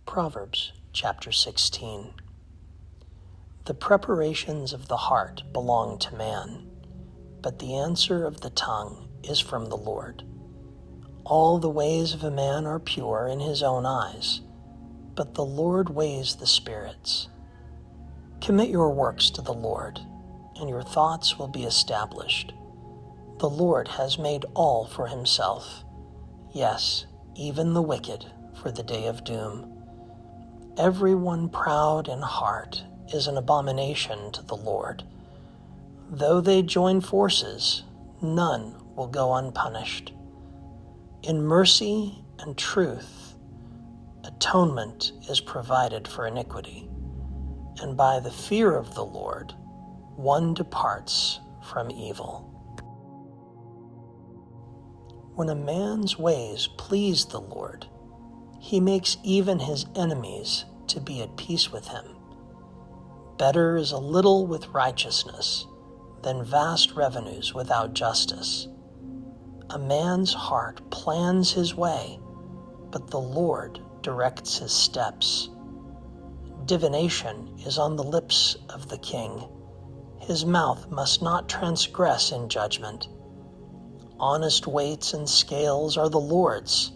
Proverbs chapter 16. The preparations of the heart belong to man, but the answer of the tongue is from the Lord. All the ways of a man are pure in his own eyes, but the Lord weighs the spirits. Commit your works to the Lord, and your thoughts will be established. The Lord has made all for himself, yes, even the wicked for the day of doom. Everyone proud in heart is an abomination to the Lord. Though they join forces, none will go unpunished. In mercy and truth, atonement is provided for iniquity, and by the fear of the Lord, one departs from evil. When a man's ways please the Lord, he makes even his enemies to be at peace with him. Better is a little with righteousness than vast revenues without justice. A man's heart plans his way, but the Lord directs his steps. Divination is on the lips of the king. His mouth must not transgress in judgment. Honest weights and scales are the Lord's.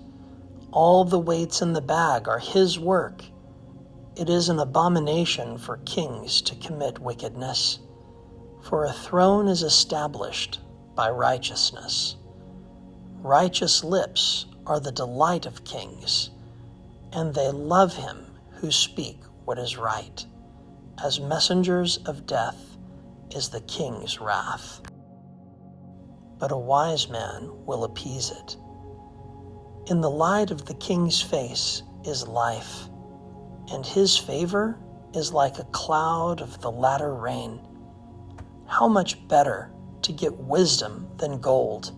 All the weights in the bag are his work. It is an abomination for kings to commit wickedness, for a throne is established by righteousness. Righteous lips are the delight of kings, and they love him who speak what is right. As messengers of death is the king's wrath, but a wise man will appease it. In the light of the king's face is life, and his favor is like a cloud of the latter rain. How much better to get wisdom than gold,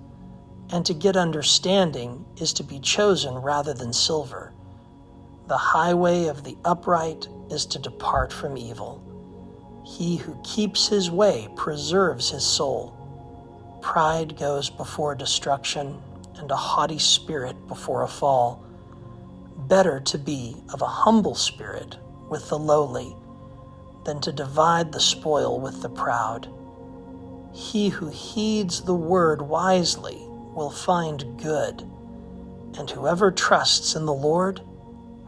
and to get understanding is to be chosen rather than silver. The highway of the upright is to depart from evil. He who keeps his way preserves his soul. Pride goes before destruction, and a haughty spirit before a fall. Better to be of a humble spirit with the lowly than to divide the spoil with the proud. He who heeds the word wisely will find good, and whoever trusts in the Lord,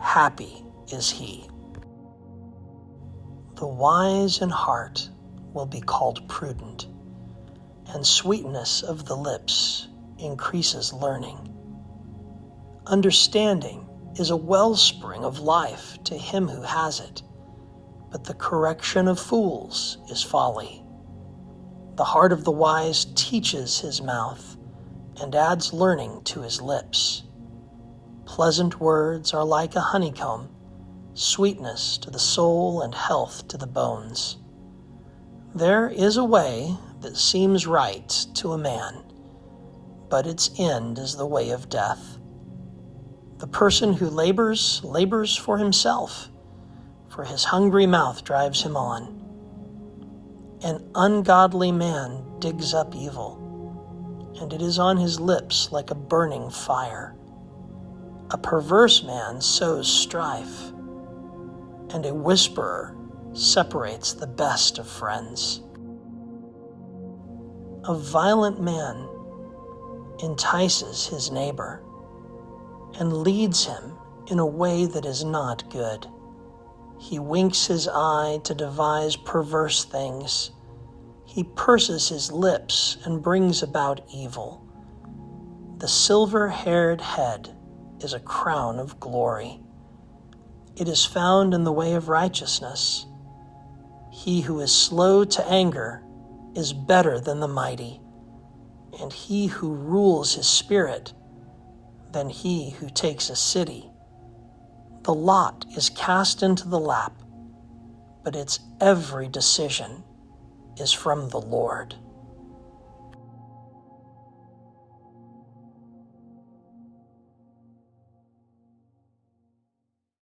happy is he. The wise in heart will be called prudent, and sweetness of the lips increases learning. Understanding is a wellspring of life to him who has it, but the correction of fools is folly. The heart of the wise teaches his mouth and adds learning to his lips. Pleasant words are like a honeycomb, sweetness to the soul and health to the bones. There is a way that seems right to a man, but its end is the way of death. The person who labors for himself, for his hungry mouth drives him on. An ungodly man digs up evil, and it is on his lips like a burning fire. A perverse man sows strife, and a whisperer separates the best of friends. A violent man entices his neighbor and leads him in a way that is not good. He winks his eye to devise perverse things. He purses his lips and brings about evil. The silver-haired head is a crown of glory. It is found in the way of righteousness. He who is slow to anger is better than the mighty, and he who rules his spirit than he who takes a city. The lot is cast into the lap, but its every decision is from the Lord.